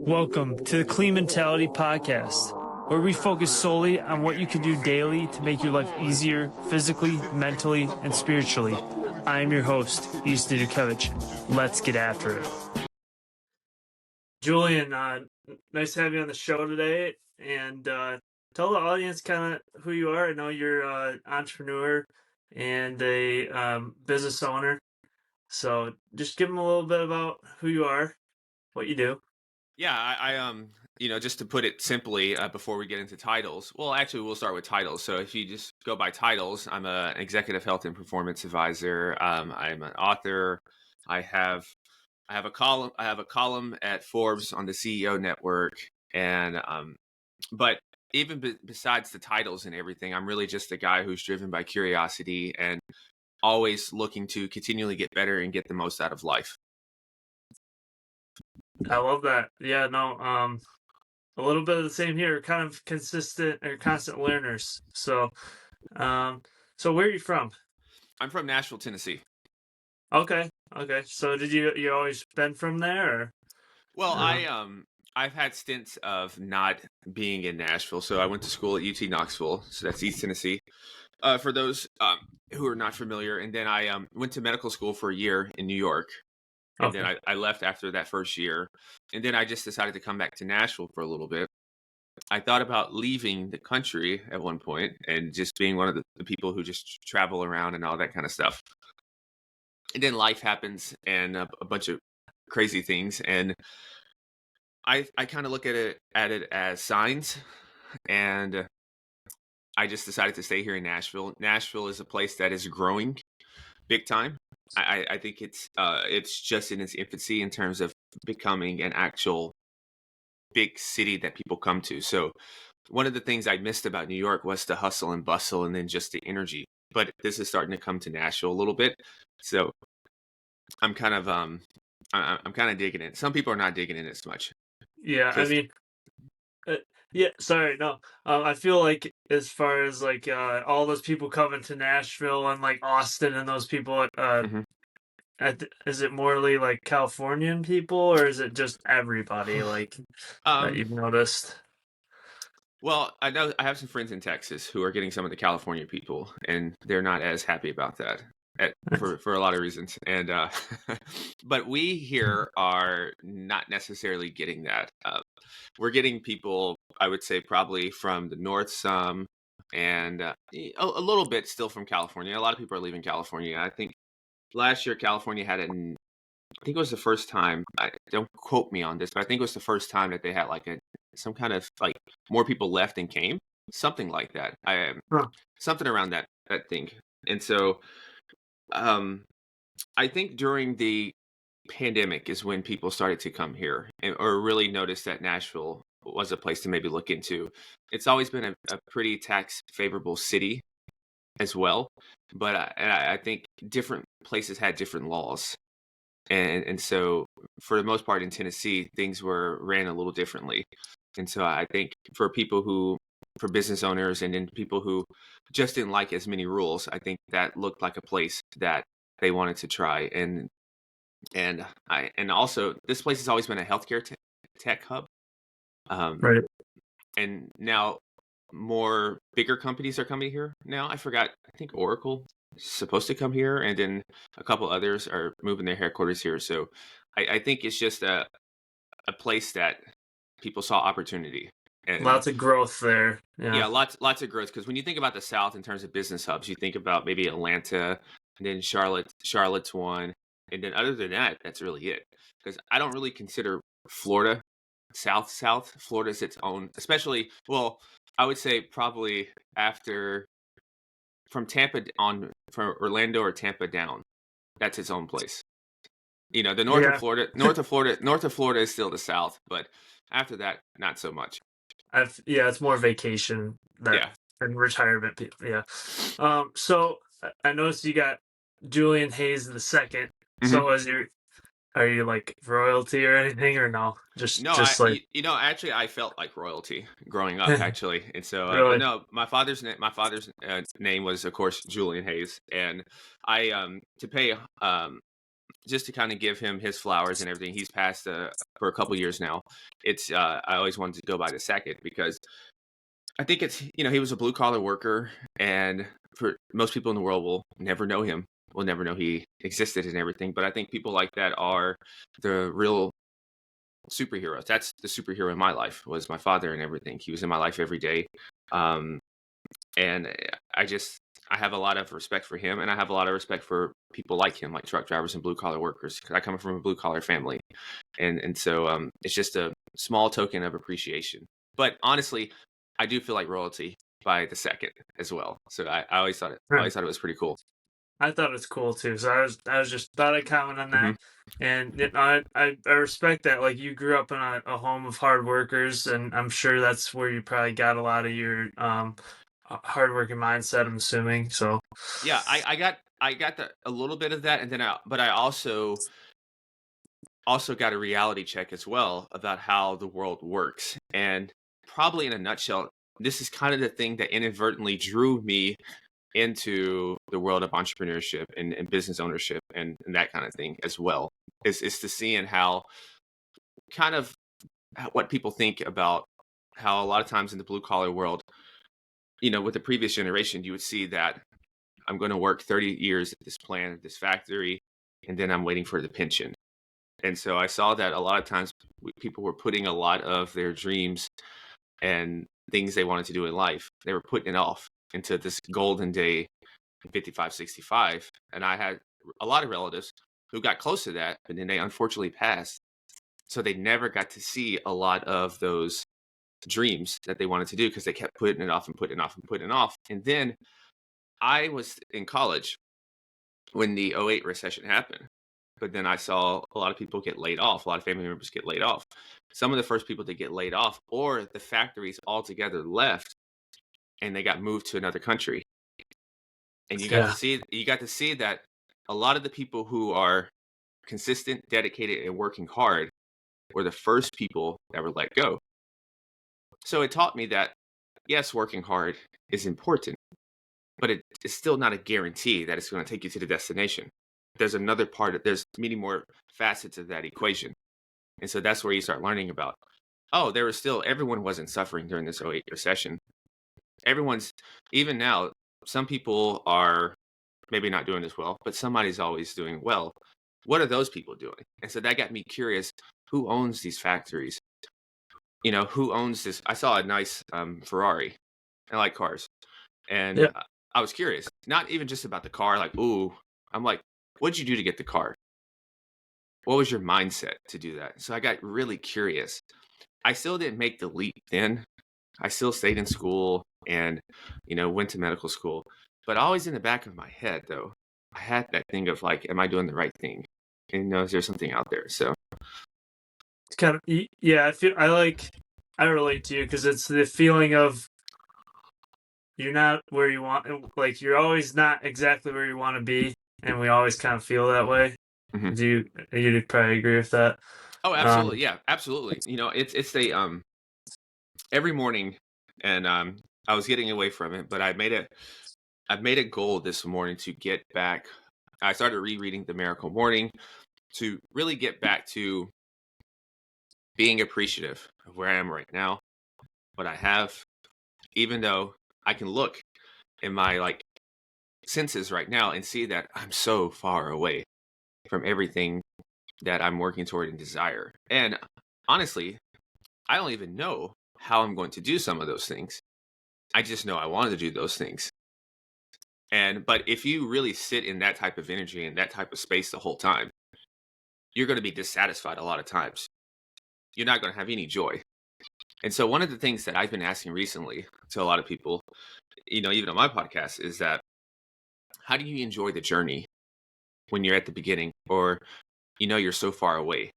Welcome to the Clean Mentality Podcast, where we focus solely on what you can do daily to make your life easier physically, mentally, and spiritually. I am your host, Easton Dukevich. Let's get after it. Julian, nice to have you on the show today, and tell the audience kind of who you are. I know you're an entrepreneur and a business owner, so just give them a little bit about who you are, what you do. Yeah, just to put it simply, before we get into titles, well, actually, we'll start with titles. So if you just go by titles, I'm an executive health and performance advisor. I'm an author. I have a column. I have a column at Forbes on the CEO Network, and but even besides the titles and everything, I'm really just a guy who's driven by curiosity and always looking to continually get better and get the most out of life. I love that. Yeah, no, a little bit of the same here. Kind of consistent or constant learners. So where are you from? I'm from Nashville, Tennessee. Okay. So did you always been from there? Or? Well, I've had stints of not being in Nashville. So I went to school at UT Knoxville. So that's East Tennessee. For those who are not familiar. And then I went to medical school for a year in New York. And Okay. then I left after that first year. And then I just decided to come back to Nashville for a little bit. I thought about leaving the country at one point and just being one of the people who just travel around and all that kind of stuff. And then life happens and a bunch of crazy things. And I kind of look at it as signs, and I just decided to stay here in Nashville. Nashville is a place that is growing big time. I think it's just in its infancy in terms of becoming an actual big city that people come to. So one of the things I missed about New York was the hustle and bustle and then just the energy. But this is starting to come to Nashville a little bit. So I'm kind of I'm kind of digging it. Some people are not digging it as much. Yeah, I mean, yeah. Sorry, no. I feel like as far as like all those people coming to Nashville and like Austin and those people, is it morely like Californian people or is it just everybody like that you've noticed? Well, I know I have some friends in Texas who are getting some of the California people, and they're not as happy about that for a lot of reasons. And but we here are not necessarily getting that. We're getting people, I would say, probably from the north some, and a little bit still from California. A lot of people are leaving California. I think last year California had I think it was the first time. Don't quote me on this, but I think it was the first time that they had like some kind of like more people left than came, something like that. Something around that thing. And so, I think during the pandemic is when people started to come here or really noticed that Nashville was a place to maybe look into. It's always been a pretty tax favorable city as well, but I think different places had different laws. And so for the most part in Tennessee, things were ran a little differently. And so I think for business owners and then people who just didn't like as many rules, I think that looked like a place that they wanted to try. And also this place has always been a healthcare tech hub. Right. And now more bigger companies are coming here now. I think Oracle supposed to come here, and then a couple others are moving their headquarters here. So I think it's just a place that people saw opportunity. And lots of growth there. Yeah, lots of growth. Because when you think about the South in terms of business hubs, you think about maybe Atlanta, and then Charlotte's one, and then other than that, that's really it. Because I don't really consider Florida South. Florida is its own, especially, well, I would say probably from Orlando or Tampa down, that's its own place. The north of Florida is still the South, but after that, not so much. It's more vacation and retirement people. Yeah. So I noticed you got Julian Hayes II. Mm-hmm. So are you like royalty or anything or no? Actually, I felt like royalty growing up, actually. And so, really? no, my father's name was, of course, Julian Hayes. And I, to pay just to kind of give him his flowers and everything, he's passed for a couple years now. It's I always wanted to go by the second because I think it's, he was a blue collar worker, and for most people in the world will never know him, will never know he existed and everything. But I think people like that are the real superheroes. That's the superhero in my life, was my father and everything. He was in my life every day. Um, and I have a lot of respect for him, and I have a lot of respect for people like him, like truck drivers and blue collar workers, because I come from a blue collar family. And so it's just a small token of appreciation. But honestly, I do feel like royalty by the second as well. So I always thought it was pretty cool. I thought it was cool too. So I was just thought I'd comment on Hmm. that. And I respect that. Like, you grew up in a home of hard workers, and I'm sure that's where you probably got a lot of your hardworking mindset, I'm assuming. So Yeah, I got a little bit of that, and then but I also got a reality check as well about how the world works. And probably in a nutshell, this is kind of the thing that inadvertently drew me into the world of entrepreneurship and business ownership and that kind of thing as well. Is to seeing how kind of what people think about how a lot of times in the blue collar world, with the previous generation, you would see that I'm going to work 30 years at this plant, this factory, and then I'm waiting for the pension. And so I saw that a lot of times people were putting a lot of their dreams and things they wanted to do in life, they were putting it off into this golden day, 55, 65. And I had a lot of relatives who got close to that, but then they unfortunately passed. So they never got to see a lot of those dreams that they wanted to do because they kept putting it off and putting it off and putting it off. And then I was in college when the '08 recession happened. But then I saw a lot of people get laid off, a lot of family members get laid off. Some of the first people to get laid off, or the factories altogether left and they got moved to another country. And yeah, you got to see that a lot of the people who are consistent, dedicated, and working hard were the first people that were let go. So it taught me that yes, working hard is important, but it is still not a guarantee that it's going to take you to the destination. There's many more facets of that equation. And so that's where you start learning about, oh, everyone wasn't suffering during this '08 recession. Everyone's, even now, some people are maybe not doing as well, but somebody's always doing well. What are those people doing? And so that got me curious. Who owns these factories? Who owns this? I saw a nice Ferrari. I like cars. And yeah. I was curious, not even just about the car, like, ooh, I'm like, what'd you do to get the car? What was your mindset to do that? So I got really curious. I still didn't make the leap then. I still stayed in school and, went to medical school. But always in the back of my head, though, I had that thing of like, am I doing the right thing? And is there something out there? So, It's kind of, yeah. I relate to you because it's the feeling of you're not where you want. Like, you're always not exactly where you want to be, and we always kind of feel that way. mhm. You'd probably agree with that? Oh, Um, absolutely. Yeah, absolutely. It's every morning, and I was getting away from it, but I've made a goal this morning to get back. I started rereading The Miracle Morning to really get back to being appreciative of where I am right now, what I have, even though I can look in my like senses right now and see that I'm so far away from everything that I'm working toward and desire. And honestly, I don't even know how I'm going to do some of those things. I just know I wanted to do those things. But if you really sit in that type of energy and that type of space the whole time, you're going to be dissatisfied a lot of times. You're not going to have any joy. And so one of the things that I've been asking recently to a lot of people, even on my podcast, is that how do you enjoy the journey when you're at the beginning, or you're so far away?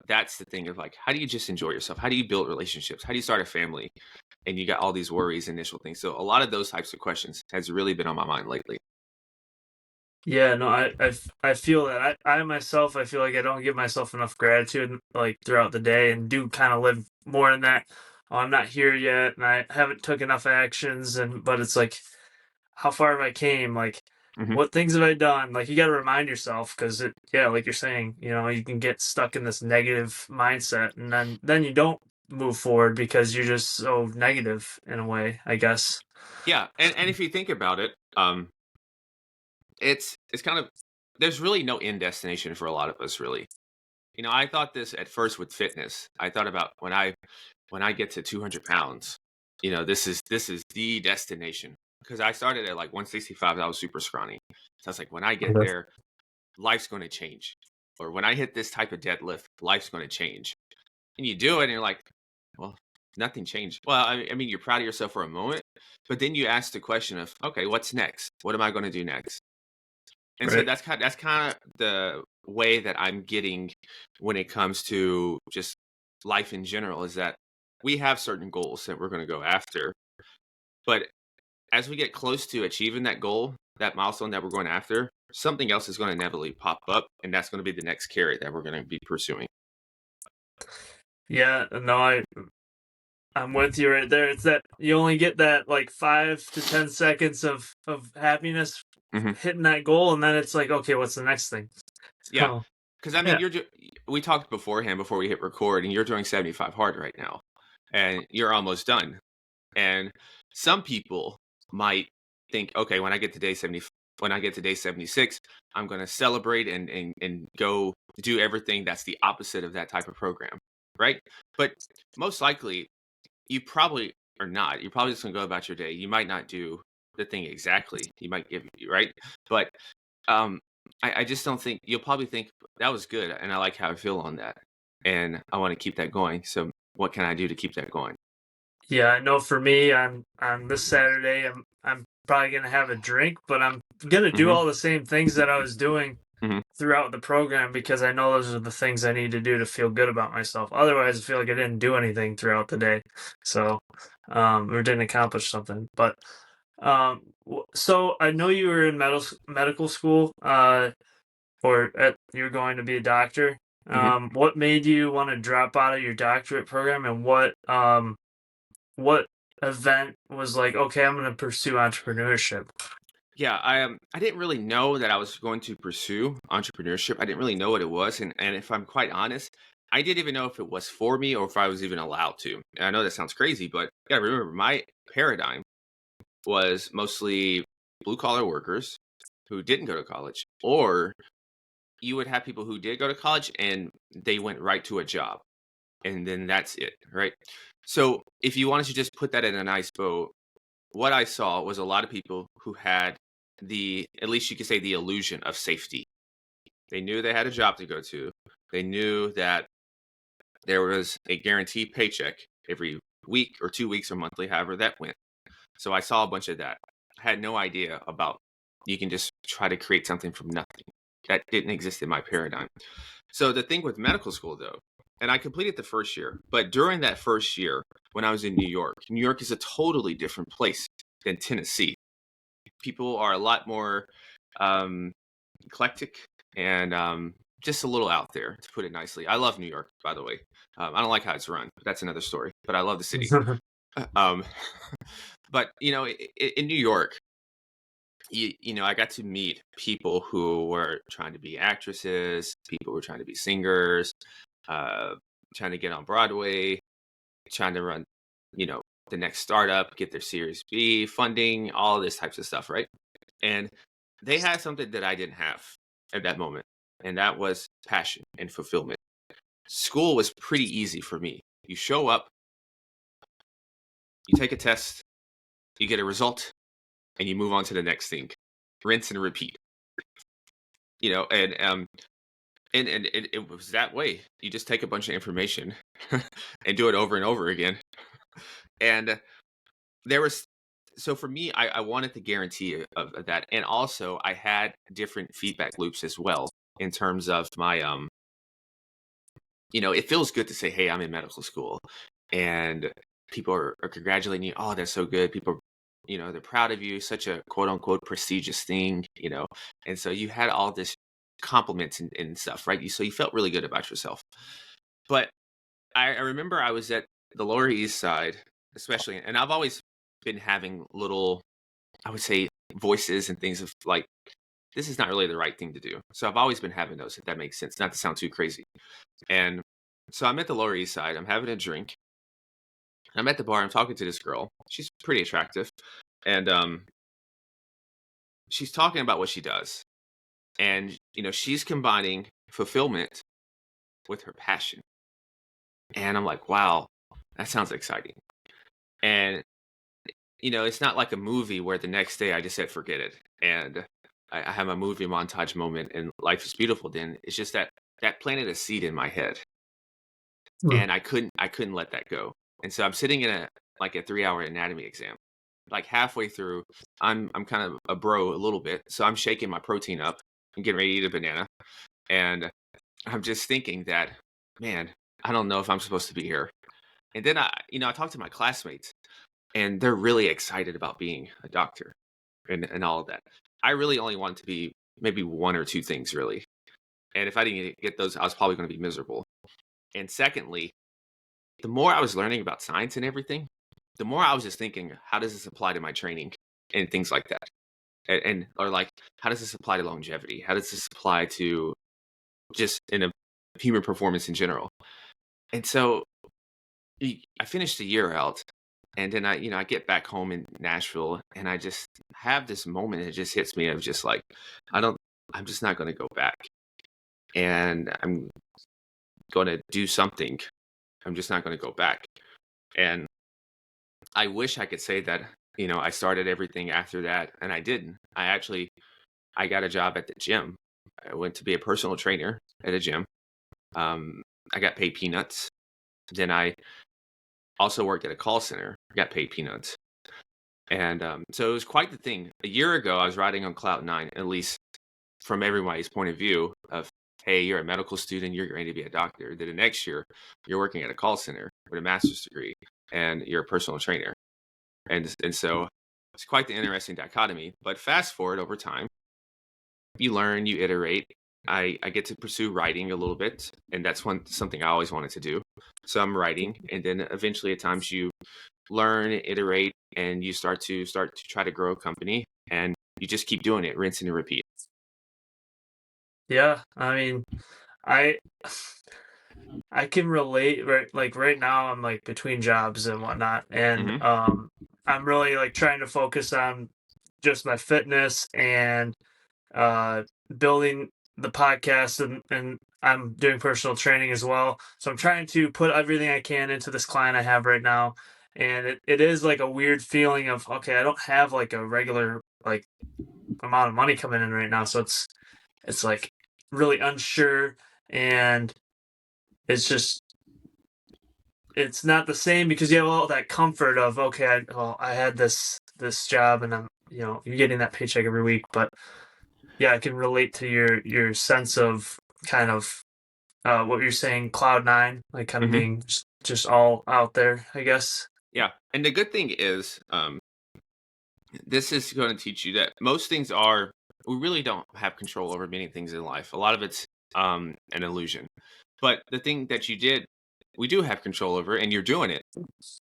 That's the thing of like, how do you just enjoy yourself? How do you build relationships? How do you start a family? And you got all these worries, initial things. So a lot of those types of questions has really been on my mind lately. yeah, no, I feel that I myself, I feel like I don't give myself enough gratitude like throughout the day, and do kind of live more in that. Oh, I'm not here yet, and I haven't took enough actions, but it's like, how far have I came? Like, Mhm. what things have I done? Like, you got to remind yourself because yeah, like you're saying, you can get stuck in this negative mindset, and then you don't move forward because you're just so negative in a way, I guess. Yeah, and if you think about it, it's kind of there's really no end destination for a lot of us, really. I thought this at first with fitness. I thought about when I get to 200 pounds, this is the destination because I started at like 165. I was super scrawny, so I was like, when I get Okay. there, life's going to change, or when I hit this type of deadlift, life's going to change. And you do it, and you're like, well, nothing changed. Well, I mean, you're proud of yourself for a moment, but then you ask the question of, okay, what's next? What am I going to do next? And so Right. that's kind of the way that I'm getting when it comes to just life in general is that we have certain goals that we're going to go after. But as we get close to achieving that goal, that milestone that we're going after, something else is going to inevitably pop up. And that's going to be the next carrot that we're going to be pursuing. Yeah, no, I'm with you right there. It's that you only get that like 5 to 10 seconds of happiness Hmm. hitting that goal, and then it's like, okay, what's the next thing? Yeah. So Because I mean, yeah, we talked beforehand before we hit record, and you're doing 75 hard right now, and you're almost done. And some people might think, okay, when I get to day 76, I'm going to celebrate and go do everything that's the opposite of that type of program, right? But most likely, you probably are not. You're probably just going to go about your day. You might not do the thing exactly. You might give right, but um, I just don't think you'll probably think that was good, and I like how I feel on that, and I want to keep that going. So, what can I do to keep that going? yeah, I know for me, on this Saturday, I'm probably gonna have a drink, but I'm gonna do Hmm. all the same things that I was doing Hmm. throughout the program because I know those are the things I need to do to feel good about myself. Otherwise, I feel like I didn't do anything throughout the day, so or didn't accomplish something. But so I know you were in medical school, you're going to be a doctor. Hmm. What made you want to drop out of your doctorate program, and what event was like, okay, I'm going to pursue entrepreneurship? Yeah, I didn't really know that I was going to pursue entrepreneurship. I didn't really know what it was, and if I'm quite honest, I didn't even know if it was for me or if I was even allowed to. And I know that sounds crazy, but you gotta remember my paradigm was mostly blue collar workers who didn't go to college, or you would have people who did go to college and they went right to a job, and then that's it, right? So if you wanted to just put that in a nice bow, what I saw was a lot of people who had at least you could say, the illusion of safety. They knew they had a job to go to. They knew that there was a guaranteed paycheck every week or 2 weeks or monthly, however that went. So I saw a bunch of that. I had no idea about you can just try to create something from nothing. That didn't exist in my paradigm. So the thing with medical school, though, and I completed the first year, but during that first year, when I was in New York is a totally different place than Tennessee. People are a lot more um, eclectic and just a little out there, to put it nicely. I love New York, by the way. I don't like how it's run, but that's another story. But I love the city. Um, but in New York, I got to meet people who were trying to be actresses, people who were trying to be singers, uh, trying to get on Broadway, trying to run, you know, the next startup, get their Series B funding, all this types of stuff, right? And they had something that I didn't have at that moment, and that was passion and fulfillment. School was pretty easy for me. You show up, you take a test, you get a result, and you move on to the next thing. Rinse and repeat. And it was that way. You just take a bunch of information and do it over and over again. And there was so for me, I wanted the guarantee of that, and also I had different feedback loops as well in terms of my it feels good to say, hey, I'm in medical school, and people are congratulating you. Oh, that's so good. People, they're proud of you. Such a quote unquote prestigious thing. And so you had all this compliments and stuff, right? So you felt really good about yourself. But I remember I was at the Lower East Side, especially, and I've always been having little, I would say, voices and things of like, this is not really the right thing to do. So I've always been having those, if that makes sense, not to sound too crazy. And so I'm at the Lower East Side. I'm having a drink. I'm at the bar. I'm talking to this girl. She's pretty attractive. And she's talking about what she does. And, she's combining fulfillment with her passion. And I'm like, wow, that sounds exciting. And, it's not like a movie where the next day I just said, forget it. And I have a movie montage moment and life is beautiful. Then it's just that planted a seed in my head. And I couldn't let that go. And so I'm sitting in a 3-hour anatomy exam. Like halfway through, I'm kind of a bro a little bit. So I'm shaking my protein up and getting ready to eat a banana. And I'm just thinking that, man, I don't know if I'm supposed to be here. And then I talked to my classmates and they're really excited about being a doctor and all of that. I really only wanted to be maybe one or two things really. And if I didn't get those, I was probably going to be miserable. And secondly, the more I was learning about science and everything, the more I was just thinking, how does this apply to my training and things like that? Or like, how does this apply to longevity? How does this apply to just in a human performance in general? And so I finished the year out and then I get back home in Nashville and I just have this moment. It just hits me of just like, I'm just not going to go back and I'm going to do something. I'm just not going to go back. And I wish I could say that, I started everything after that and I didn't. I got a job at the gym. I went to be a personal trainer at a gym. I got paid peanuts. Then I also worked at a call center, got paid peanuts. And so it was quite the thing. A year ago, I was riding on cloud nine, at least from everybody's point of view of, hey, you're a medical student, you're going to be a doctor. Then the next year, you're working at a call center with a master's degree and you're a personal trainer. And so it's quite the interesting dichotomy. But fast forward over time, you learn, you iterate. I get to pursue writing a little bit, and that's something I always wanted to do. So I'm writing, and then eventually at times you learn, iterate, and you start to try to grow a company, and you just keep doing it, rinse and repeat. Yeah, I mean, I I can relate. Right now, I'm like between jobs and whatnot, and Mm-hmm. I'm really like trying to focus on just my fitness and uh, building the podcast, and I'm doing personal training as well. So I'm trying to put everything I can into this client I have right now, and it is like a weird feeling of okay, I don't have like a regular like amount of money coming in right now, so it's like really unsure and it's just it's not the same because you have all that comfort of okay, I had this job and I'm you're getting that paycheck every week, but yeah, I can relate to your sense of kind of what you're saying, cloud nine, like kind of Mm-hmm. being just all out there, I guess. Yeah, and the good thing is, this is going to teach you that most things are we really don't have control over many things in life. A lot of it's an illusion. But the thing that you did, we do have control over, and you're doing it.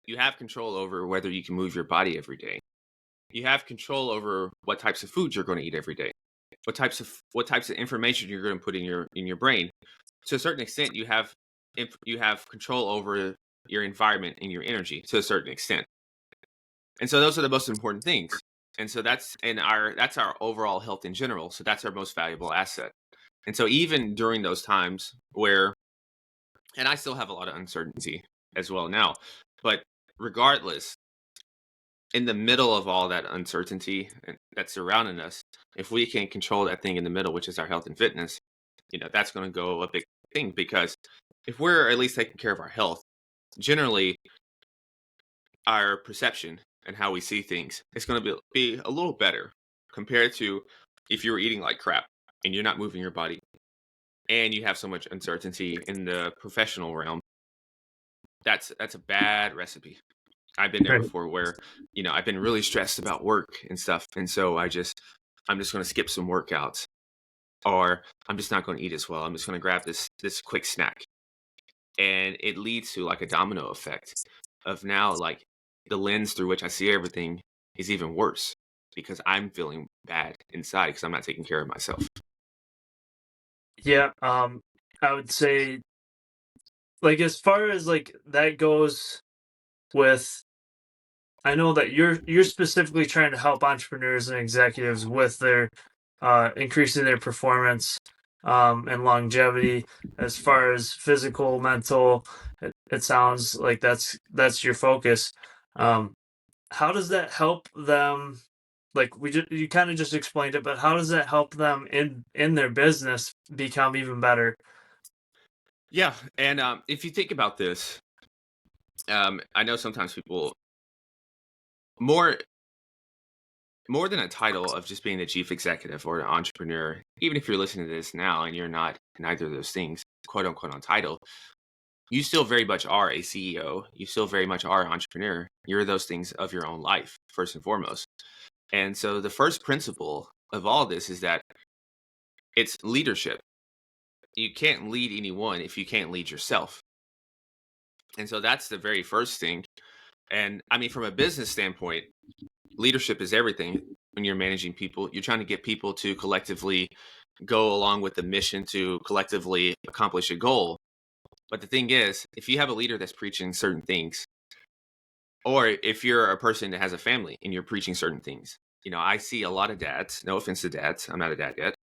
You have control over whether you can move your body every day. You have control over what types of food you're going to eat every day. What types of information you're going to put in your brain. To a certain extent, you have control over your environment and your energy to a certain extent. And so those are the most important things. And so that's our overall health in general. So that's our most valuable asset. And so even during those times where, and I still have a lot of uncertainty as well now, but regardless, in the middle of all that uncertainty that's surrounding us, if we can control that thing in the middle, which is our health and fitness, that's going to go a big thing because if we're at least taking care of our health, generally our perception and how we see things is going to be a little better compared to if you were eating like crap and you're not moving your body and you have so much uncertainty in the professional realm. That's a bad recipe. I've been there Right. before where, I've been really stressed about work and stuff. And so I'm just going to skip some workouts or I'm just not going to eat as well. I'm just going to grab this quick snack. And it leads to like a domino effect of now like the lens through which I see everything is even worse. because I'm feeling bad inside because I'm not taking care of myself. Yeah, I would say, like, as far as like that goes with, I know that you're specifically trying to help entrepreneurs and executives with their increasing their performance and longevity as far as physical, mental. It sounds like that's your focus. Um, how does that help them? Like you kind of just explained it, but how does that help them in their business become even better? Yeah, and if you think about this, I know sometimes people more more than a title of just being the chief executive or an entrepreneur. Even if you're listening to this now and you're not neither of those things, quote unquote, on title, you still very much are a CEO. You still very much are an entrepreneur. You're those things of your own life, first and foremost. And so the first principle of all this is that it's leadership. You can't lead anyone if you can't lead yourself. And so that's the very first thing. And I mean, from a business standpoint, leadership is everything. When you're managing people, you're trying to get people to collectively go along with the mission to collectively accomplish a goal. But the thing is, if you have a leader that's preaching certain things, or if you're a person that has a family and you're preaching certain things, I see a lot of dads, no offense to dads, I'm not a dad yet,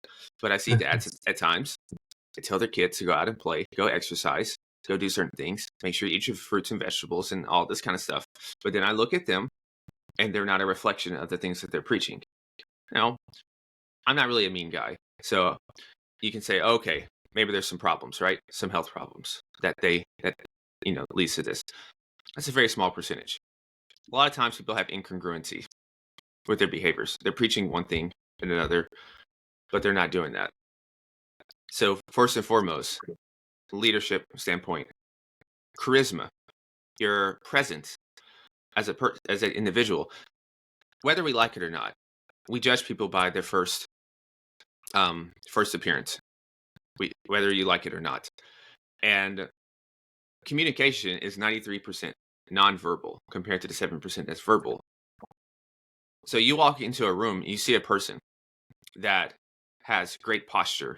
but I see dads at times. They tell their kids to go out and play, go exercise, go do certain things, make sure you eat your fruits and vegetables and all this kind of stuff. But then I look at them and they're not a reflection of the things that they're preaching. Now, I'm not really a mean guy. So you can say, okay, maybe there's some problems, right? Some health problems that leads to this. That's a very small percentage. A lot of times people have incongruency with their behaviors. They're preaching one thing and another, but they're not doing that. So first and foremost, leadership standpoint, charisma, your presence as an individual, whether we like it or not. We judge people by their first appearance, whether you like it or not. And communication is 93% nonverbal compared to the 7% that's verbal. So you walk into a room, you see a person that has great posture,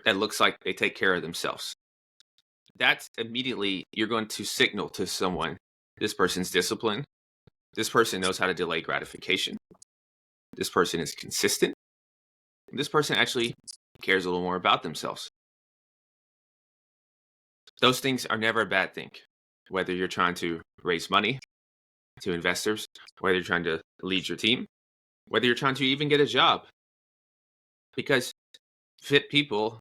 that looks like they take care of themselves. That's immediately, you're going to signal to someone, this person's disciplined. This person knows how to delay gratification. This person is consistent. This person actually cares a little more about themselves. Those things are never a bad thing. Whether you're trying to raise money to investors, whether you're trying to lead your team, whether you're trying to even get a job. Because fit people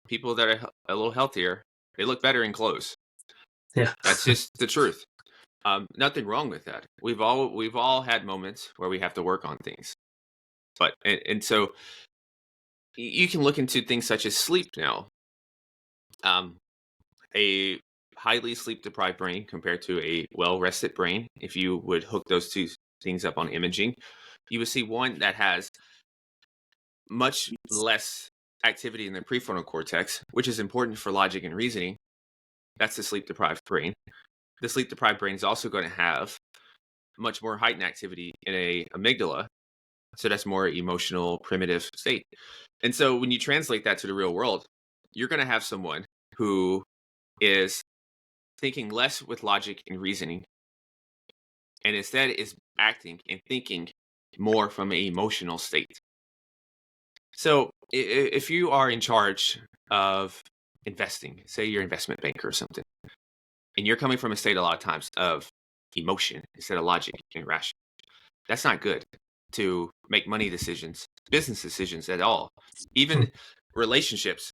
that are a little healthier, they look better in clothes. Yeah, That's just the truth. Nothing wrong with that. We've all had moments where we have to work on things. But and so you can look into things such as sleep now. A highly sleep deprived brain compared to a well rested brain, if you would hook those two things up on imaging, you would see one that has much less activity in the prefrontal cortex, which is important for logic and reasoning. That's the sleep deprived brain. The sleep deprived brain is also going to have much more heightened activity in a amygdala. So that's more emotional, primitive state. And so when you translate that to the real world, you're going to have someone who is thinking less with logic and reasoning, and instead is acting and thinking more from an emotional state. So if you are in charge of investing, say you're an investment banker or something, and you're coming from a state a lot of times of emotion instead of logic and rational, that's not good to make money decisions, business decisions at all, even relationships,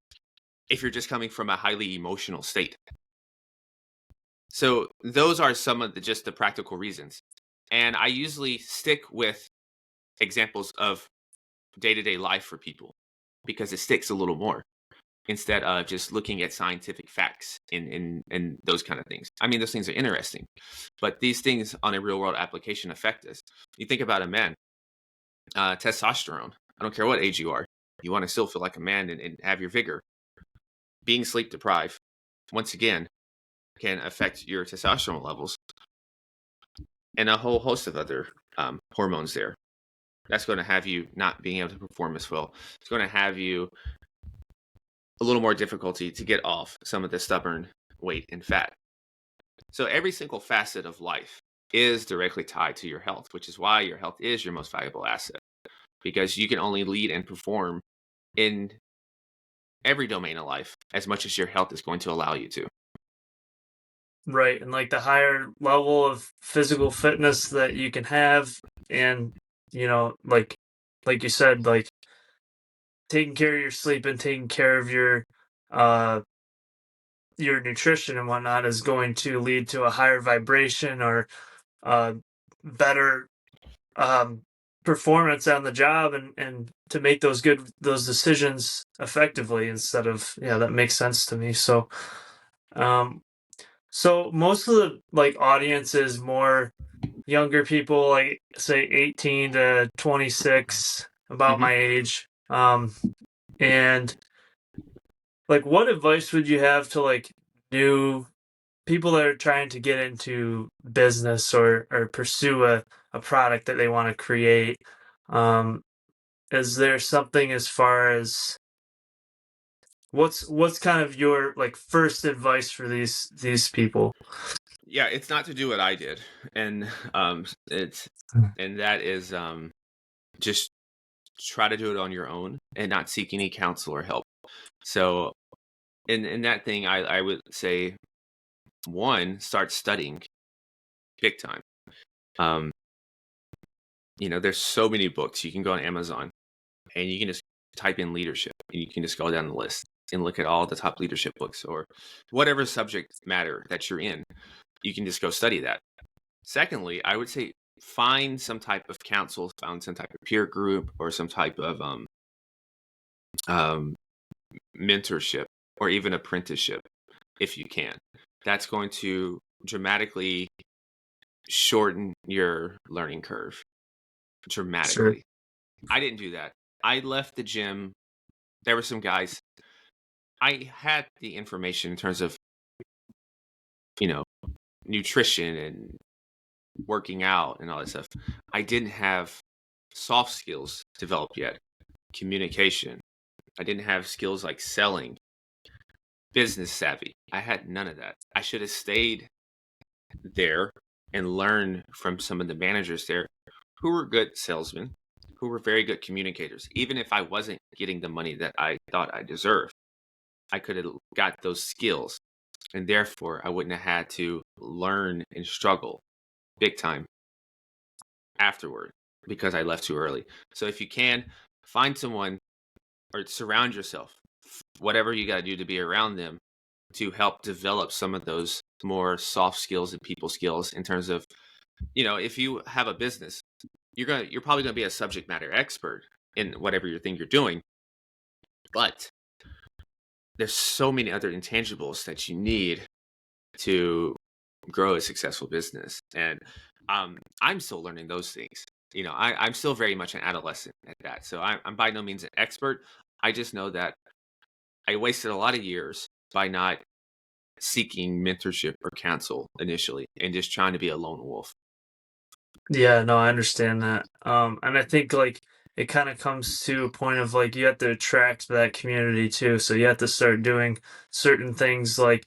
if you're just coming from a highly emotional state. So those are some of just the practical reasons. And I usually stick with examples of day-to-day life for people because it sticks a little more instead of just looking at scientific facts and those kind of things. I mean, those things are interesting, but these things on a real world application affect us. You think about a man, testosterone. I don't care what age you are. You want to still feel like a man and have your vigor. Being sleep deprived, once again, can affect your testosterone levels and a whole host of other hormones there. That's going to have you not being able to perform as well. It's going to have you a little more difficulty to get off some of the stubborn weight and fat. So every single facet of life is directly tied to your health, which is why your health is your most valuable asset, because you can only lead and perform in every domain of life as much as your health is going to allow you to. Right. And like the higher level of physical fitness that you can have, and like you said, like taking care of your sleep and taking care of uh your nutrition and whatnot is going to lead to a higher vibration or better um performance on the job, and to make those decisions effectively instead of, yeah, that makes sense to me. Um so most of the like audience is more younger people, like say 18 to 26, about hmm my age. And like what advice would you have to like new people that are trying to get into business or pursue a product that they want to create? Um, is there something as far as what's kind of your like first advice for these people? Yeah, it's not to do what I did, and it's and that is just try to do it on your own and not seek any counsel or help. So in that thing, I would say, one, start studying big time. Um, there's so many books. You can go on Amazon and you can just type in leadership and you can just go down the list and look at all the top leadership books or whatever subject matter that you're in. You can just go study that. Secondly, I would say find some type of counsel, find some type of peer group or some type of um, mentorship or even apprenticeship if you can. That's going to dramatically shorten your learning curve Sure. dramatically. I didn't do that. I left the gym. There were some guys. I had the information in terms of, you know, nutrition and working out and all that stuff. I didn't have soft skills developed yet. Communication. I didn't have skills like selling, business savvy. I had none of that. I should have stayed there and learned from some of the managers there who were good salesmen, who were very good communicators. Even if I wasn't getting the money that I thought I deserved, I could have got those skills. And therefore, I wouldn't have had to learn and struggle big time afterward because I left too early. So if you can, find someone or surround yourself, whatever you got to do to be around them to help develop some of those more soft skills and people skills in terms of, if you have a business, you're probably going to be a subject matter expert in whatever you think you're doing, but there's so many other intangibles that you need to grow a successful business. And I'm still learning those things. I'm still very much an adolescent at that. So I'm by no means an expert. I just know that I wasted a lot of years by not seeking mentorship or counsel initially and just trying to be a lone wolf. Yeah, no, I understand that. And I think like it kind of comes to a point of like you have to attract that community too. So you have to start doing certain things like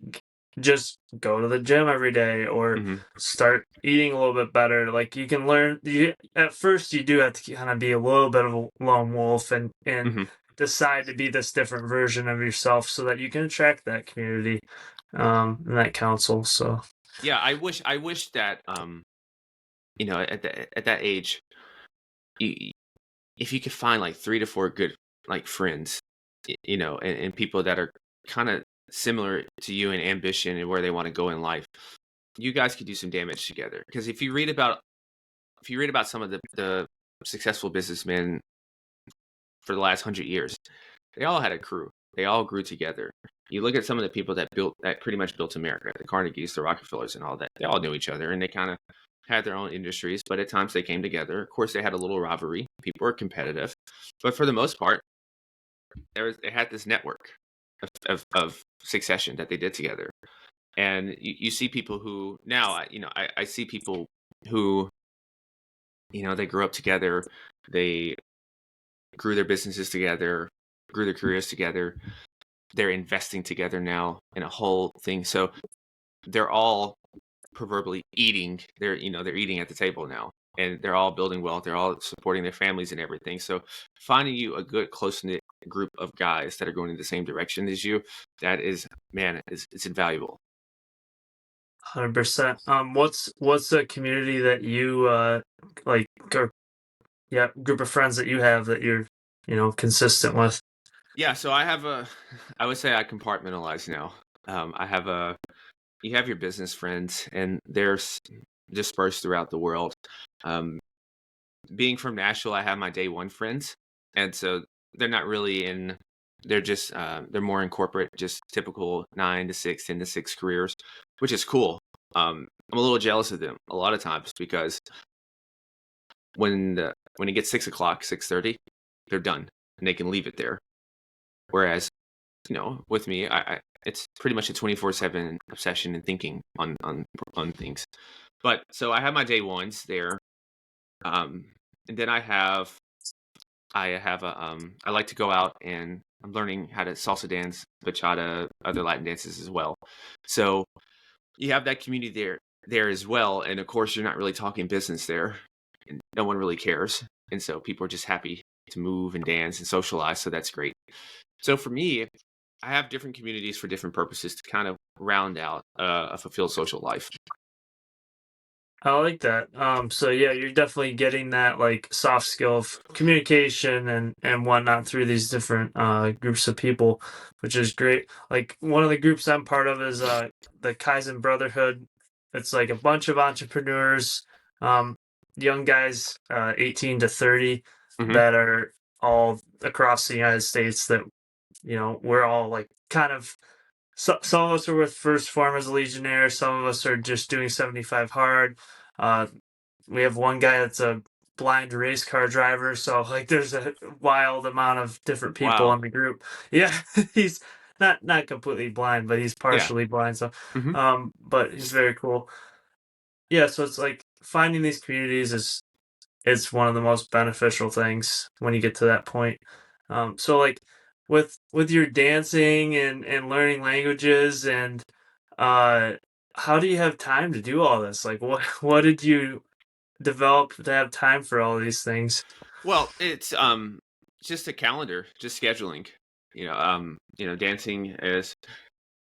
g- just go to the gym every day or hmm start eating a little bit better. Like you can learn you at first you do have to kind of be a little bit of a lone wolf and hmm decide to be this different version of yourself so that you can attract that community and that counsel. So Yeah, I wish that at that age, you, if you could find like 3 to 4 good like friends, and people that are kind of similar to you in ambition and where they want to go in life, you guys could do some damage together. Because if you read about some of the successful businessmen for the last 100 years, they all had a crew. They all grew together. You look at some of the people that pretty much built America, the Carnegies, the Rockefellers, and all that. They all knew each other, and they kind of had their own industries. But at times they came together. Of course, they had a little rivalry. People were competitive, but for the most part, they had this network of succession that they did together. And you see people who now, I see people who they grew up together, they grew their businesses together, grew their careers together. They're investing together now in a whole thing. So they're all proverbially eating. They're eating at the table now, and they're all building wealth. They're all supporting their families and everything. So finding you a good close knit group of guys that are going in the same direction as you, that is, man, it's invaluable. 100%. What's a community that you like, or yeah, group of friends that you have that you're, consistent with? Yeah, so I have I would say I compartmentalize now. I have you have your business friends, and they're dispersed throughout the world. Um, Being from Nashville, I have my day one friends, and so they're not really in. They're just they're more in corporate, just typical 9 to 6, 10 to 6 careers, which is cool. I'm a little jealous of them a lot of times because when it gets 6 o'clock, 6:30, they're done and they can leave it there. Whereas with me, I it's pretty much a 24/7 obsession and thinking on things. But so I have my day ones there, and then I like to go out, and I'm learning how to salsa dance, bachata, other Latin dances as well. So you have that community there as well, and of course you're not really talking business there, and no one really cares, and so people are just happy to move and dance and socialize. So that's great. So for me, I have different communities for different purposes to kind of round out a fulfilled social life. I like that. So yeah, you're definitely getting that like soft skill of communication and whatnot through these different groups of people, which is great. Like one of the groups I'm part of is the Kaizen Brotherhood. It's like a bunch of entrepreneurs, um, young guys, 18 to 30, Hmm. that are all across the United States. That we're all like kind of, some of us are with First Form as a Legionnaire. Some of us are just doing 75 hard. Uh, we have one guy that's a blind race car driver. So like, there's a wild amount of different people Wow. in the group. Yeah, he's not completely blind, but he's Yeah. partially blind. So, Hmm. but he's very cool. Yeah, so it's like finding these communities is it's one of the most beneficial things when you get to that point. So like with your dancing and learning languages and uh how do you have time to do all this? Like what did you develop to have time for all these things? Well, it's just a calendar, just scheduling. Dancing is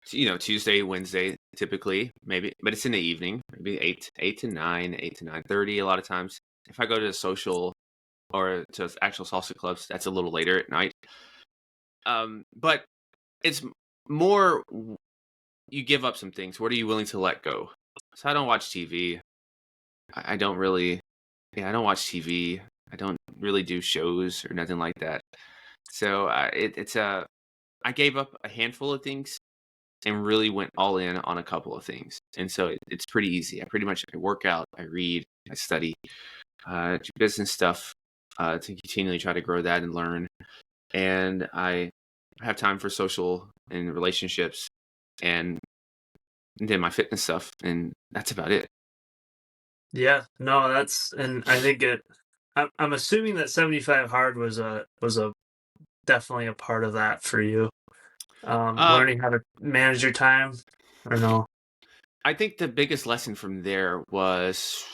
Tuesday, Wednesday, typically, maybe, but it's in the evening, maybe 8 to 9, 8 to 9:30. A lot of times, if I go to a social or to actual salsa clubs, that's a little later at night. But it's more you give up some things. What are you willing to let go? So I don't watch TV. I don't really, yeah, I don't watch TV. I don't really do shows or nothing like that. So I gave up a handful of things and really went all in on a couple of things. And so it's pretty easy. I work out, I read, I study, do business stuff to continually try to grow that and learn. And I have time for social and relationships, and then my fitness stuff, and that's about it. Yeah, no, that's, and I think I'm assuming that 75 hard was a definitely a part of that for you. Um, Learning how to manage your time, or no? I think the biggest lesson from there was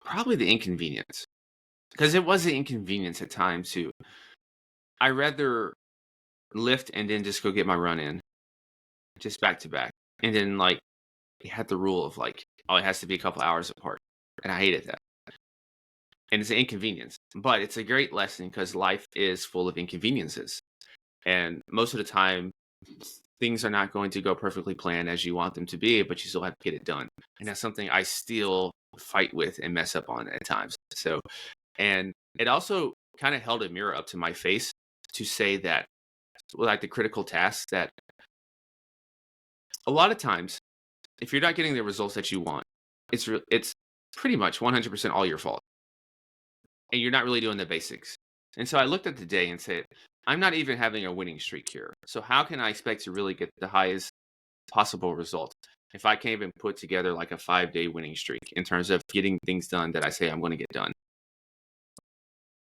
probably the inconvenience, because it was an inconvenience at times too. I rather lift and then just go get my run in, just back to back, and then like it had the rule of like, oh, it has to be a couple hours apart, and I hated that. And it's an inconvenience, but it's a great lesson because life is full of inconveniences, and most of the time things are not going to go perfectly planned as you want them to be, but you still have to get it done. And that's something I still fight with and mess up on at times. So, and it also kind of held a mirror up to my face to say that, like the critical tasks, that a lot of times, if you're not getting the results that you want, it's pretty much 100% all your fault, and you're not really doing the basics. And so I looked at the day and said, I'm not even having a winning streak here. So how can I expect to really get the highest possible result if I can't even put together like a 5-day winning streak in terms of getting things done that I say I'm going to get done.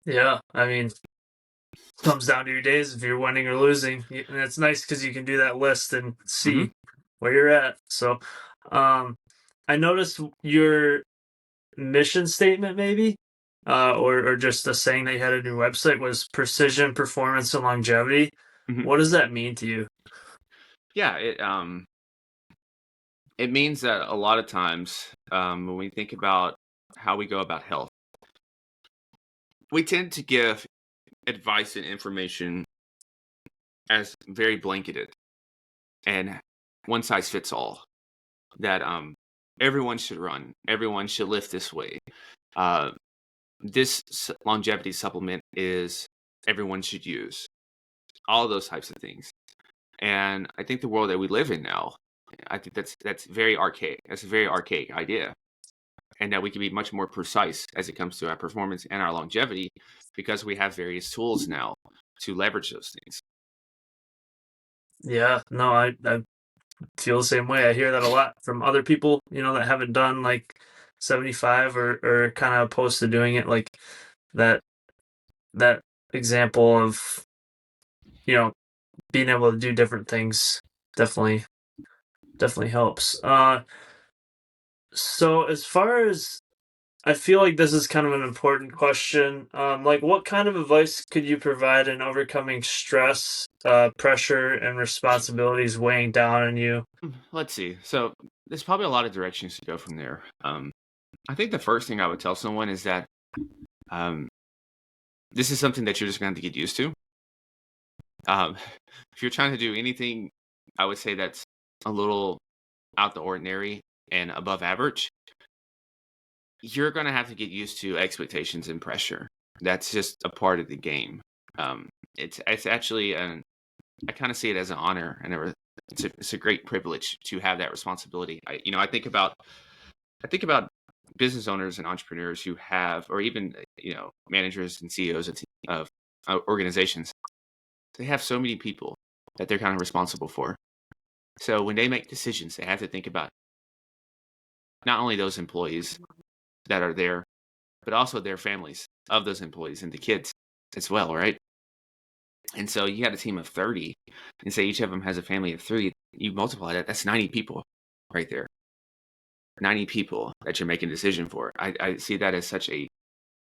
Yeah, I mean, comes down to your days if you're winning or losing. And it's nice because you can do that list and Hmm. see where you're at. So, I noticed your mission statement, maybe, or just a saying that you had on your website was precision, performance, and longevity. Hmm. What does that mean to you? Yeah, it means that a lot of times when we think about how we go about health, we tend to give advice and information as very blanketed and one size fits all. That everyone should run, everyone should lift this way. Uh, this longevity supplement is everyone should use. All those types of things. And I think the world that we live in now, I think that's very archaic. That's a very archaic idea. And that we can be much more precise as it comes to our performance and our longevity because we have various tools now to leverage those things. Yeah, no, I feel the same way. I hear that a lot from other people, that haven't done like 75 or kind of opposed to doing it. Like that that example of, you know, being able to do different things definitely helps. So as far as I feel like this is kind of an important question. Like, what kind of advice could you provide in overcoming stress, pressure, and responsibilities weighing down on you? Let's see. So there's probably a lot of directions to go from there. I think the first thing I would tell someone is that um, this is something that you're just going to have to get used to. Um, if you're trying to do anything, I would say that's a little out the ordinary and above average, you're going to have to get used to expectations and pressure. That's just a part of the game. Um, it's actually I kind of see it as an honor, and it's a great privilege to have that responsibility. I think about business owners and entrepreneurs who have, or even managers and CEOs of organizations. They have so many people that they're kind of responsible for. So when they make decisions, they have to think about not only those employees that are there, but also their families of those employees and the kids as well, right? And so you had a team of 30 and say each of them has a family of 3, you multiply that, that's 90 people right there. 90 people that you're making a decision for. I see that as such a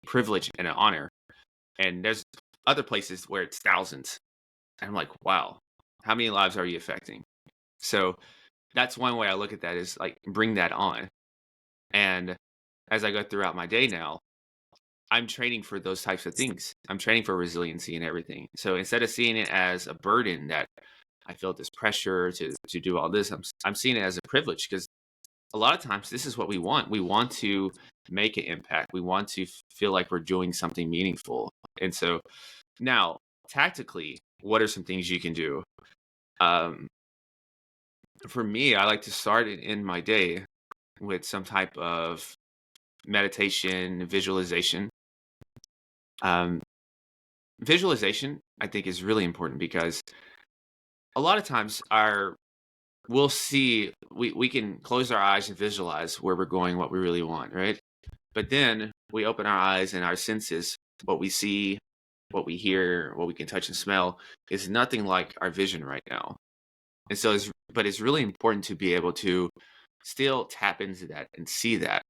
privilege and an honor. And there's other places where it's thousands. And I'm like, wow, how many lives are you affecting? So that's one way I look at that is like bring that on. And as I go throughout my day now, I'm training for those types of things. I'm training for resiliency and everything. So instead of seeing it as a burden that I feel this pressure to do all this, I'm seeing it as a privilege because a lot of times this is what we want. We want to make an impact. We want to feel like we're doing something meaningful. And so now, tactically, what are some things you can do? Um, for me, I like to start in my day with some type of meditation, visualization. Um, Visualization, I think, is really important because a lot of times we can close our eyes and visualize where we're going, what we really want, right? But then we open our eyes and our senses, what we see, what we hear, what we can touch and smell, is nothing like our vision right now. And so, it's really important to be able to still tap into that and see that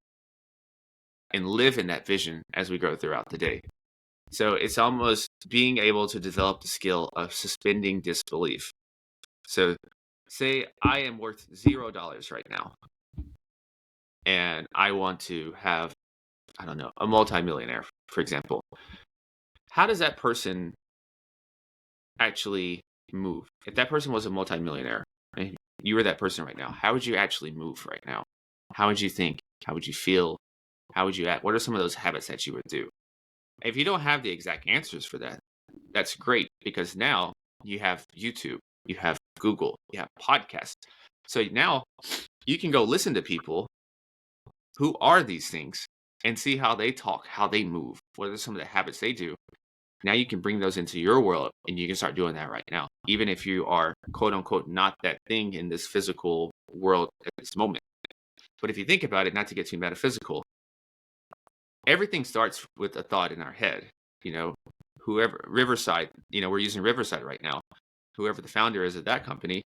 and live in that vision as we go throughout the day. So it's almost being able to develop the skill of suspending disbelief. So say I am worth $0 right now and I want to have, I don't know, a multimillionaire, for example. How does that person actually move? If that person was a multimillionaire, and you were that person right now, how would you actually move right now? How would you think? How would you feel? How would you act? What are some of those habits that you would do? If you don't have the exact answers for that, that's great because now you have YouTube, you have Google, you have podcasts. So now you can go listen to people who are these things and see how they talk, how they move, what are some of the habits they do. Now you can bring those into your world and you can start doing that right now. Even if you are quote unquote not that thing in this physical world at this moment. But if you think about it, not to get too metaphysical, everything starts with a thought in our head. You know, whoever Riverside, we're using Riverside right now. Whoever the founder is of that company,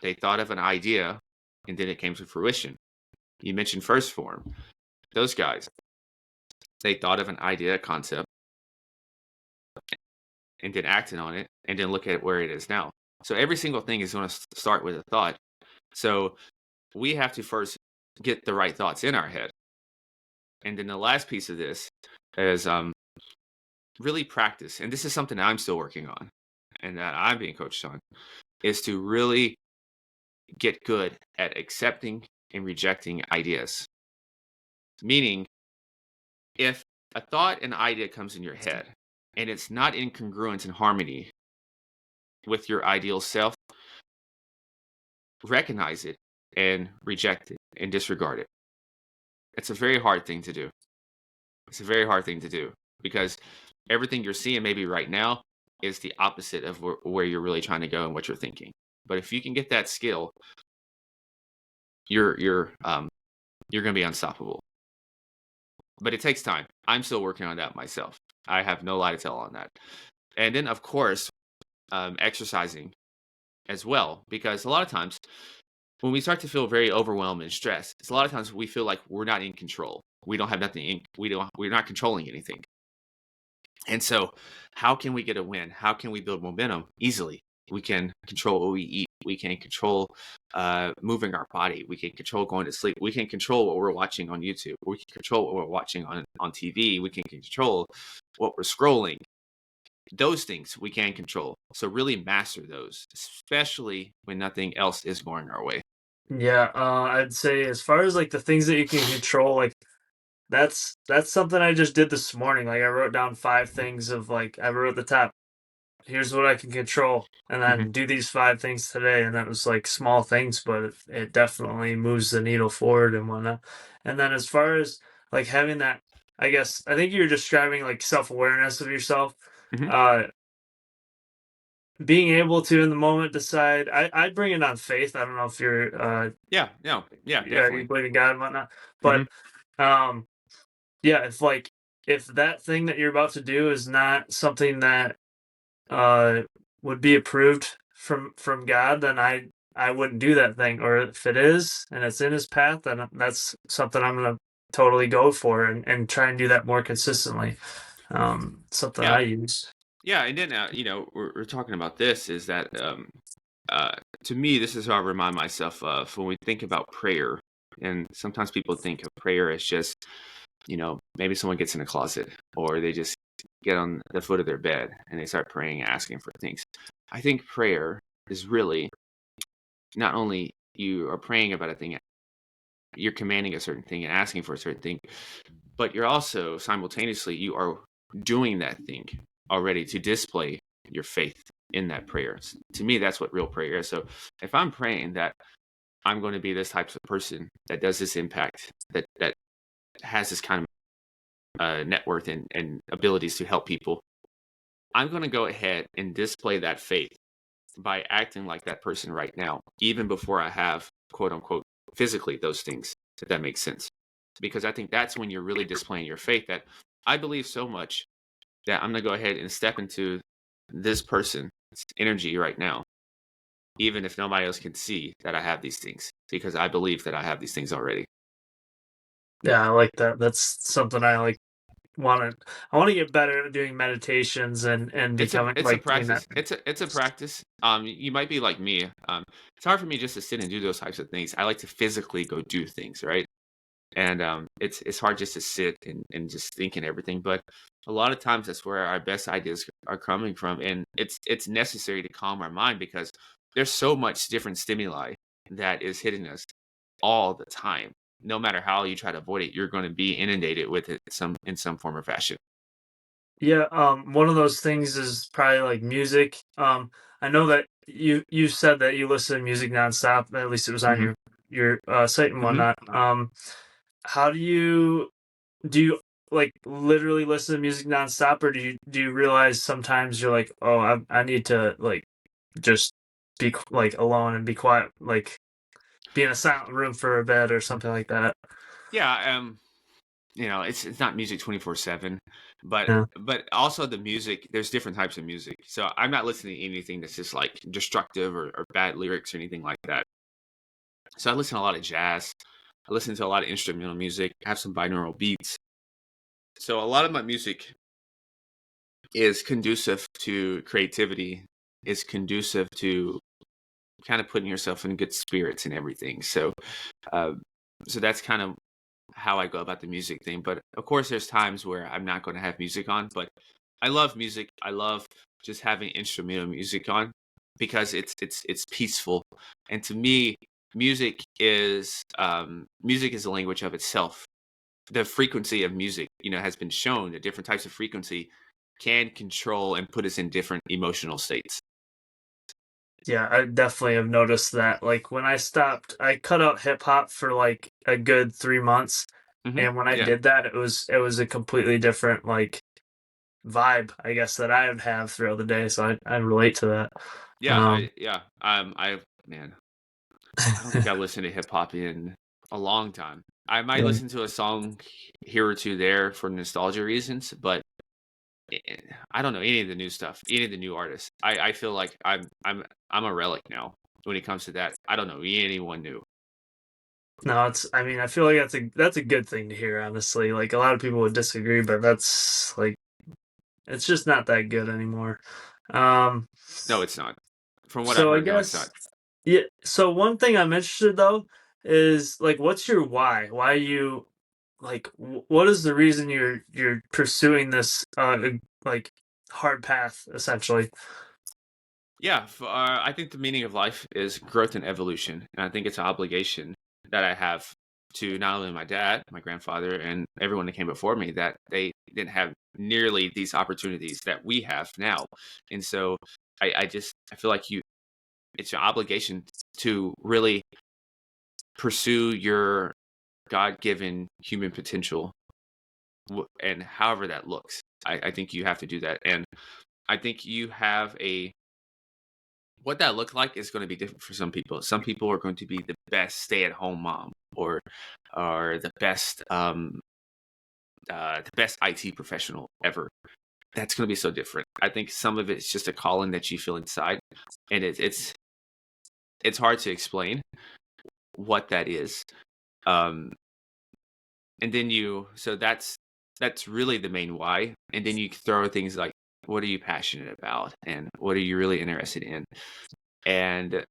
they thought of an idea and then it came to fruition. You mentioned First Form. Those guys, they thought of an idea, a concept, and then acted on it, and then look at where it is now. So every single thing is going to start with a thought. So we have to first get the right thoughts in our head. And then the last piece of this is really practice. And this is something I'm still working on and that I'm being coached on, is to really get good at accepting and rejecting ideas. Meaning, if a thought and idea comes in your head and it's not in congruence and harmony with your ideal self, recognize it and reject it and disregard it. It's a very hard thing to do. It's a very hard thing to do because everything you're seeing maybe right now is the opposite of where you're really trying to go and what you're thinking. But if you can get that skill, you're going to be unstoppable. But it takes time. I'm still working on that myself. I have no lie to tell on that. And then, of course, exercising as well, because a lot of times when we start to feel very overwhelmed and stressed, it's a lot of times we feel like we're not in control. We don't have nothing. We're not controlling anything. And so how can we get a win? How can we build momentum? Easily. We can control what we eat. We can control moving our body. We can control going to sleep. We can control what we're watching on YouTube. We can control what we're watching on TV. We can control what we're scrolling. Those things we can control. So really master those, especially when nothing else is going our way. Yeah, I'd say as far as like the things that you can control, like that's something I just did this morning. Like I wrote down 5 things of like I wrote at the top, here's what I can control, and Mm-hmm. then do these 5 things today. And that was like small things, but it definitely moves the needle forward and whatnot. And then as far as like having that, I guess I think you're describing like self-awareness of yourself. Mm-hmm. Uh, being able to in the moment decide. I'd bring it on faith. I don't know if you're Yeah, no, yeah, you definitely. believe in God and whatnot, Mm-hmm. but um yeah, if that thing that you're about to do is not something that uh would be approved from God, then I wouldn't do that thing. Or if it is and it's in his path, then that's something I'm gonna totally go for and try and do that more consistently. Something Yeah, I use. yeah, and then we're talking about this is that uh, to me this is how I remind myself of when we think about prayer, and sometimes people think of prayer as just maybe someone gets in a closet or they just get on the foot of their bed and they start praying, asking for things. I think prayer is really not only you are praying about a thing, you're commanding a certain thing and asking for a certain thing, but you're also simultaneously you are doing that thing already to display your faith in that prayer. To me, that's what real prayer is. So if I'm praying that I'm going to be this type of person that does this impact, that has this kind of net worth and abilities to help people, I'm going to go ahead and display that faith by acting like that person right now, even before I have quote unquote physically those things, if that makes sense. Because I think that's when you're really displaying your faith that I believe so much that I'm going to go ahead and step into this person's energy right now, even if nobody else can see that I have these things, because I believe that I have these things already. Yeah, I like that. That's something I like. I want to get better at doing meditations and becoming It's a like doing that. practice. It's a practice. You might be like me. It's hard for me just to sit and do those types of things. I like to physically go do things, right? And it's hard just to sit and just think and everything. But a lot of times that's where our best ideas are coming from, and it's necessary to calm our mind because there's so much different stimuli that is hitting us all the time. No matter how you try to avoid it, you're going to be inundated with it in some form or fashion. Yeah, one of those things is probably like music. I know that you said that you listen to music nonstop. At least it was on Hmm. your site and Hmm. whatnot. How do you like literally listen to music nonstop, or do you realize sometimes you're like, oh, I need to like just be like alone and be quiet, like be in a silent room for a bit or something like that. Yeah, it's not music 24/7, but Yeah. also the music. There's different types of music, so I'm not listening to anything that's just like destructive or bad lyrics or anything like that. So I listen to a lot of jazz. I listen to a lot of instrumental music. I have some binaural beats. So a lot of my music is conducive to creativity. Is conducive to kind of putting yourself in good spirits and everything. Uh, so that's kind of how I go about the music thing. But of course, there's times where I'm not going to have music on. But I love music. I love just having instrumental music on because it's peaceful. And to me, music is a language of itself. The frequency of music, has been shown that different types of frequency can control and put us in different emotional states. Yeah, I definitely have noticed that. Like when I cut out hip hop for like a good 3 months, and when I Yeah. did that, it was a completely different like vibe, I guess, that I would have throughout the day. So I relate to that. Yeah. Um, Man, I don't think I've listened to hip hop in a long time. I might yeah. listen to a song here or two there for nostalgia reasons, but eh, I don't know any of the new stuff, any of the new artists. I feel like I'm a relic now when it comes to that. I don't know anyone new. No, I mean, I feel like that's a good thing to hear, honestly. Like a lot of people would disagree, but that's like it's just not that good anymore. Um, No, it's not. From what I've so I heard, no, it's not. guess yeah. So one thing I'm interested though is like, what's your why? Why you like? What is the reason you're pursuing this like hard path essentially? Yeah, I think the meaning of life is growth and evolution, and I think it's an obligation that I have to not only my dad, my grandfather, and everyone that came before me that they didn't have nearly these opportunities that we have now, and so I feel like it's your obligation to really pursue your God-given human potential, and however that looks. I think you have to do that, and I think you have a what that look like is going to be different for some people. Some people are going to be the best stay-at-home mom, or the best IT professional ever. That's going to be so different. I think some of it's just a calling that you feel inside, and it's hard to explain what that is. Um, and then that's really the main why. And then you throw things like, what are you passionate about, and what are you really interested in, and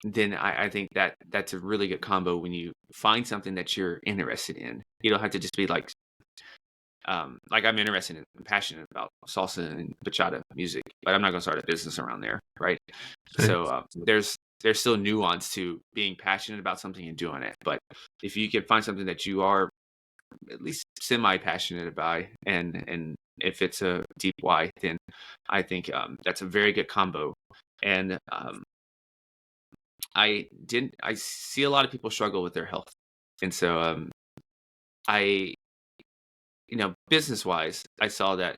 then I think that's a really good combo when you find something that you're interested in. You don't have to just be like I'm interested in and passionate about salsa and bachata music, but I'm not going to start a business around there, right? So there's still nuance to being passionate about something and doing it. But if you can find something that you are at least semi-passionate about, and if it's a deep why, then I think that's a very good combo. And I see a lot of people struggle with their health. And so I business wise, I saw that.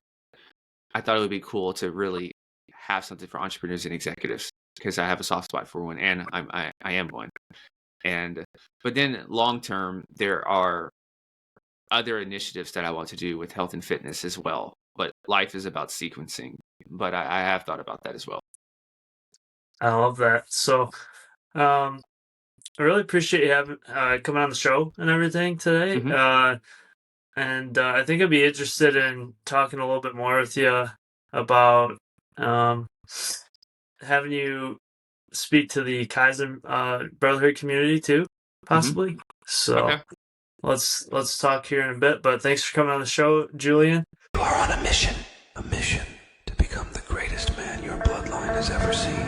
I thought it would be cool to really have something for entrepreneurs and executives because I have a soft spot for one, and I am one. And but then long term, there are other initiatives that I want to do with health and fitness as well. But life is about sequencing. But I have thought about that as well. I love that. So um, I really appreciate you having coming on the show and everything today. Hmm. And I think I'd be interested in talking a little bit more with you about um, having you speak to the Kaizen Brotherhood community too, Hmm. possibly. So Okay. let's talk here in a bit. But thanks for coming on the show, Julian. You are on a mission to become the greatest man your bloodline has ever seen.